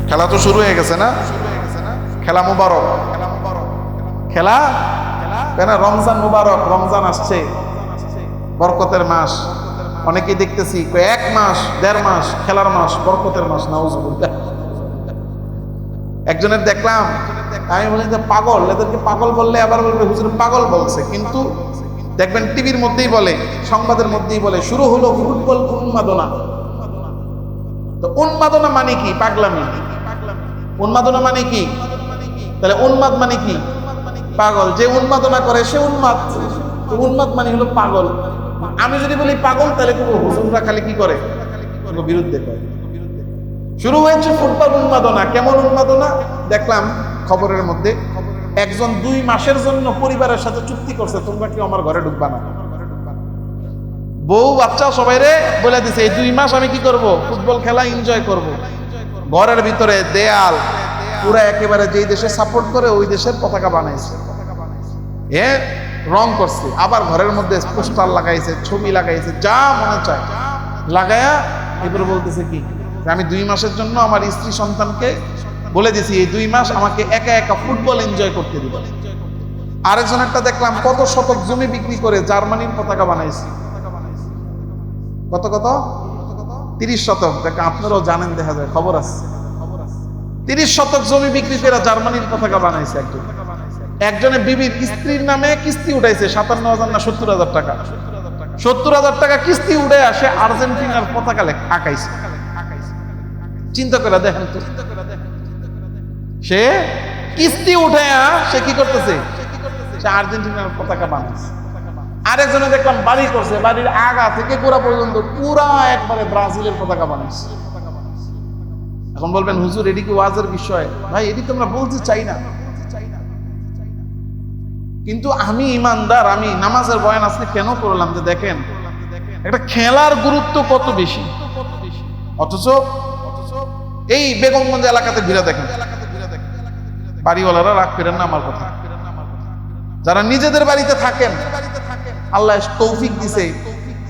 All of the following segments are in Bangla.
খেলা তো শুরু হয়ে গেছে না? খেলা মুবারক, খেলা কেন? রমজান মুবারক, রমজান আসছে, বরকতের মাস। অনেকেই দেখতেছি 1 মাস 1.5 মাস খেলার মাস, বরকতের মাস। নাউজুবিল্লাহ। একজনের দেখলাম, আমি বলি যে পাগল, এদেরকে পাগল বললে আবার বলবে হুজুর পাগল বলছে। কিন্তু দেখবেন টিভির মধ্যেই বলে, সংবাদের মধ্যেই বলে, শুরু হলো ফুটবল উন্মাদনা। তো উন্মাদনা মানে কি? পাগলামি। উন্মাদনা মানে কি? তাহলে উন্মাদ মানে কি? পাগল। যে উন্মাদনা করে সে উন্মাদ। উন্মাদ মানে হলো পাগল। আমি যদি বলি পাগল, তাহলে হুজুররা খালি কি করে? বিরুদ্ধে করে। শুরু হয়েছে ফুটবল উন্মাদনা। কেমন উন্মাদনা? দেখলাম খবরের মধ্যে একজন 2 মাসের জন্য পরিবারের সাথে চুক্তি করছে, তোমরা কেউ আমার ঘরে ঢুকবা না। বউ বাচ্চা সবাই রে বলে দিছে, এই 2 মাস আমি কি করব? ফুটবল খেলা এনজয় করব। ঘরের ভিতরে দেয়াল পুরা একেবারে যেই দেশে সাপোর্ট করে ওই দেশের পতাকা বানাইছে, রং করছে, আবার ঘরের মধ্যে পোস্টার লাগাইছে, ছবি লাগাইছে, যা মনে চায় লাগায়া এরপরে বলতেছে কি, আমি 2 মাসের জন্য আমার স্ত্রী সন্তানকে বলে দিছি এই 2 মাস আমাকে একা একা ফুটবল এনজয় করতে দিব। আরেকজন একটা দেখলাম কত শতক জমি বিক্রি করে জার্মানির পতাকা বানাইছে। কত 30 শতক। দেখা আপনারাও জানেন, দেখা যায় খবর আছে। 30 শতক জমি বিক্রি করে জার্মানির পতাকা বানাইছে। একজনে বিবির স্ত্রীর নামে কিস্তি উঠাইছে 57,000 না 70,000 টাকা। 70,000 টাকা কিস্তি উঠে আসে আর্জেন্টিনার পতাকা আঁকাইছে। চিন্তা করে দেখেন তো, সে কিস্তি উঠায়া সে কি করতেছে? সে আর্জেন্টিনার পতাকা বানাইছে। আরেকজনে দেখলাম বাড়ি করছে, বাড়ির আগা থেকে গোড়া পর্যন্ত পুরা একবারে ব্রাজিলের পতাকা বানাইছে। এখন বলবেন হুজুর এটি কি ওয়াজের বিষয়? ভাই এটি তো আমরা বলতে চাই না, কিন্তু আমি ইমানদার, আমি নামাজের বয়ান আজকে কেন করলাম যে দেখেন একটা খেলার গুরুত্ব কত বেশি। অথচ এই বেগমগঞ্জ এলাকাতে ঘুরে দেখেন, বাড়িওয়ালারা রাগ করেন না আমার কথা, যারা নিজেদের বাড়িতে থাকেন, আল্লাহ তৌফিক দিছে,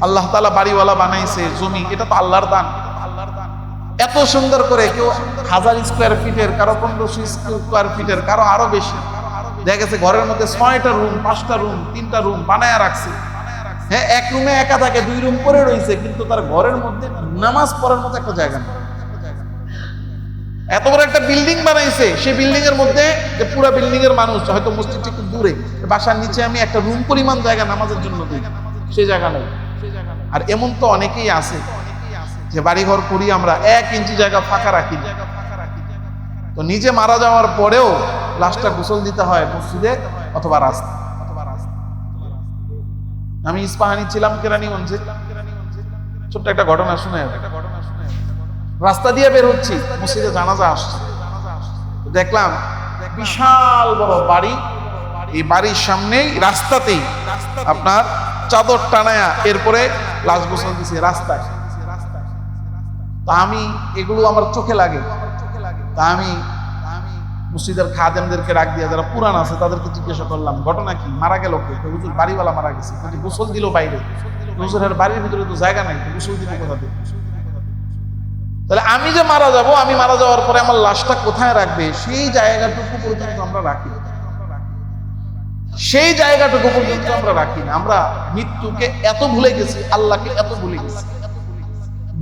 আল্লাহ তাআলা বাড়িওয়ালা বানাইছে, জমি এটা তো আল্লাহর দান। এত সুন্দর করে কেউ 1000 স্কোয়ার ফিটের, কারো 1500 স্কোয়ার ফিটের, কারো আরো বেশি। দেখা গেছে ঘরের মধ্যে 6টা রুম, 5টা রুম, 3টা রুম বানায়া রাখছে। হ্যাঁ, এক রুমে একা থাকে, 2 রুম করে রয়েছে, কিন্তু তার ঘরের মধ্যে নামাজ পড়ার মতো একটা জায়গা নেই। এত বড় একটা বিল্ডিং বানাইছে, সেই বিল্ডিং এর মধ্যে যে পুরো বিল্ডিং এর মানুষ, হয়তো মসজিদ একটু দূরে, বাসার নিচে আমি একটা রুম পরিমাণ জায়গা নামাজের জন্য দিই, সেই জায়গা নেই। আর এমন তো অনেকেই আছে যে বাড়িঘর করি আমরা 1 ইঞ্চি জায়গা ফাঁকা রাখি না। তো নিজে মারা যাওয়ার পরেও লাশটা গোসল দিতে হয় মসজিদে অথবা রাস্তা। আমি ইস্পাহানি ছিলাম কেরানীগঞ্জে, ছোট্ট একটা ঘটনা শুনে, রাস্তা দিয়ে বের হচ্ছি, মসজিদে জানাজা আসছে, দেখলাম বিশাল বড় বাড়ি, এই বাড়ির সামনেই রাস্তাতেই আপনার চাদর টানায়া এরপরে লাশ গোসল দিছে রাস্তায়। তা আমি এগুলো আমার চোখে লাগে, তা আমি মসজিদের খাদেমদেরকে রাখ দিয়ে যারা পুরান আছে তাদেরকে জিজ্ঞাসা করলাম ঘটনা কি, মারা গেল কে? হুজুর বাড়িওয়ালা মারা গেছে, কিন্তু গোসল দিল বাইরে। হুজুরের বাড়ির ভিতরে তো জায়গা নাই, গোসল দিব কোথা থেকে? তাহলে আমি যে মারা যাব, আমি মারা যাওয়ার পরে আমার লাশটা কোথায় রাখবে? সেই জায়গাটুকু পর্যন্ত আমরা রাখি, সেই জায়গাটুকু পর্যন্ত আমরা রাখি না। আমরা মৃত্যুকে এত ভুলে গেছি, আল্লাহকে এত ভুলে গেছি,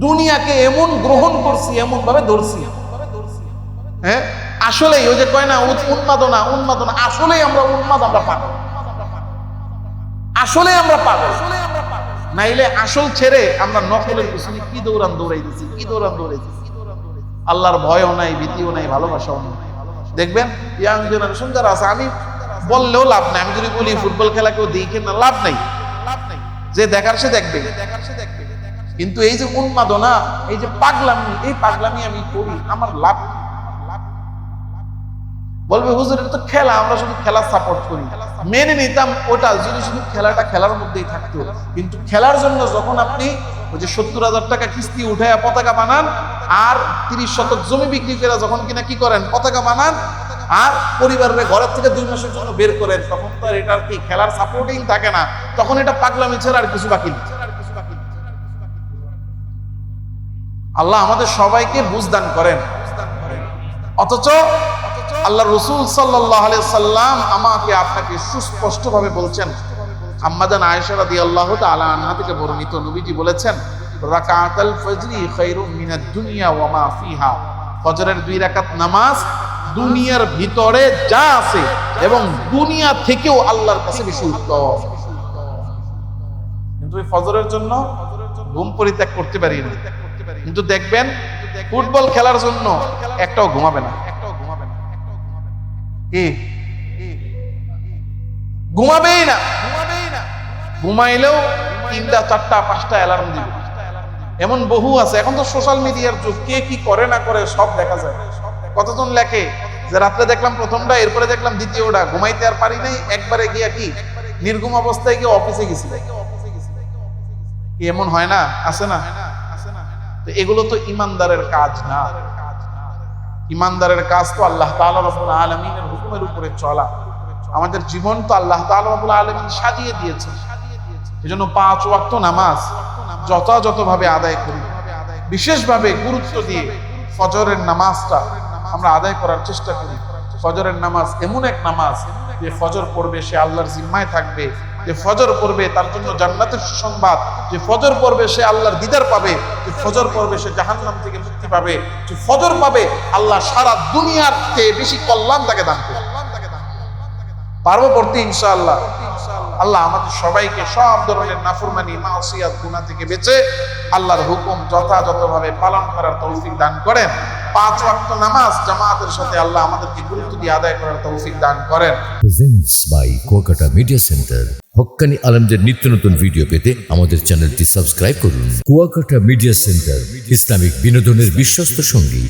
দুনিয়াকে এমন গ্রহণ করছি, এমন ভাবে ধরছি। হ্যাঁ, আসলেই ওই যে কয় না উন্মাদনা, উন্মাদনা, আসলেই আমরা উন্মাদ, আমরা পাগল, আসলেই আমরা পাগল। নাইলে আসল ছেড়ে আমরা নকলের পিছনে কি দৌড়াইতেছি, কি দৌড়াইতেছি। আল্লাহর ভয়ও নাই, ভীতিও নাই, ভালোবাসাও নাই। দেখবেন ইয়াং জেনারেশন যারা আছে, আমি বললেও লাভ নাই, আমি যদি বলি ফুটবল খেলা কেউ দেখে না, লাভ নাই, যে দেখার সে দেখবে। কিন্তু এই যে উন্মাদনা, এই যে পাগলামি, এই পাগলামি আমি করি, আমার লাভ বলবে হুজুর এটা তো খেলা, আমরা শুধু খেলা সাপোর্ট করি। মেনে নিতাম ওটা যদি শুধু খেলাটা খেলার মধ্যেই থাকতো, কিন্তু খেলার জন্য যখন আপনি ওই যে 70,000 টাকা কিস্তি উঠায়া পতাকা বানান, আর 30 শতক জমি বিক্রি করে যখন কিনা কি করেন পতাকা বানান, আর পরিবারের ঘরের থেকে 2 মাসের জন্য বের করেন, তখন তো আর এটার কি খেলার সাপোর্টিং থাকে না, তখন এটা পাগলামি ছাড়া আর কিছু বাকি নেই। আল্লাহ আমাদের সবাইকে বুঝদান করেন। অথচ আল্লাহ রাসূল সাল্লাল্লাহু আলাইহি সাল্লাম আমাকে আপনাকে সুস্পষ্টভাবে বলছেন, আম্মাজান আয়েশা রাদিয়াল্লাহু তাআলা আনহা থেকে বর্ণিত, নবীজি বলেছেন, রাকাতাল ফজরি খায়রুম মিনাদ দুনিয়া ওয়া মা ফিহা, ফজরের 2 রাকাত নামাজ দুনিয়ার ভিতরে যা আছে এবং দুনিয়া থেকেও আল্লাহর কাছে বেশি উত্তম। কিন্তু এই ফজরের জন্য ঘুম পরিত্যাগ করতে পারি না। কিন্তু দেখবেন ফুটবল খেলার জন্য একটাও ঘুমাবে না। কি ঘুমাবেই না, ঘুমাইলেও 3টা 4টা 5টা অ্যালার্ম দিবে। এমন বহু আছে, এখন তো সোশ্যাল মিডিয়ার যুগ, কে কি করে না করে সব দেখা যায়। কতজন লেখে যে রাত্রে দেখলাম প্রথমটা, এরপরে দেখলাম দ্বিতীয়টা, ঘুমাইতে আর পারি নাই, একবারে গিয়া কি নির্ঘুম অবস্থায় গিয়ে অফিসে গেছি। কি এমন হয় না? আছে না? তো এগুলো তো ইমানদারের কাজ না। ইমানদারের কাজ তো আল্লাহ তাআলা রাব্বুল আলামিনের হুকুমের উপরে চলা। আমাদের জীবন তো আল্লাহ তাআলা রাব্বুল আলামিন সাজিয়ে দিয়েছেন। এজন্য 5 ওয়াক্ত নামাজ যথাযথভাবে আদায় করি, বিশেষভাবে গুরুত্ব দিয়ে ফজরের নামাজটা আমরা আদায় করার চেষ্টা করি। ফজরের নামাজ এমন এক নামাজ যে ফজর পড়বে সে আল্লাহর জিম্মায় থাকবে, যে ফজর পড়বে তার জন্য জান্নাতের সুসংবাদ, যে ফজর পড়বে সে আল্লাহর দিদার পাবে, যে ফজর পড়বে সে জাহান্নাম থেকে মুক্তি পাবে, যে ফজর পাবে আল্লাহ সারা দুনিয়ার চেয়ে বেশি কল্যাণ তাকে দান করবে। পারবো পড়তে ইনশাআল্লাহ। আল্লাহ আমাদের সবাইকে সব ধরনের নাফরমানি, মাসিয়াত, গুনাহ থেকে বেঁচে আল্লাহর হুকুম যথাযথভাবে পালন করার তৌফিক দান করেন। 5 ওয়াক্ত নামাজ জামাতের সাথে আল্লাহ আমাদেরকে গুরুত্ব দিয়ে আদায় করার তৌফিক দান করেন। Presents by Kuakata media centre. হক্কানি আলেমদের নিত্য নতুন ভিডিও পেতে আমাদের চ্যানেলটি সাবস্ক্রাইব করুন। কুয়াকাটা মিডিয়া সেন্টার, ইসলামিক বিনোদনের বিশ্বস্ত সঙ্গী।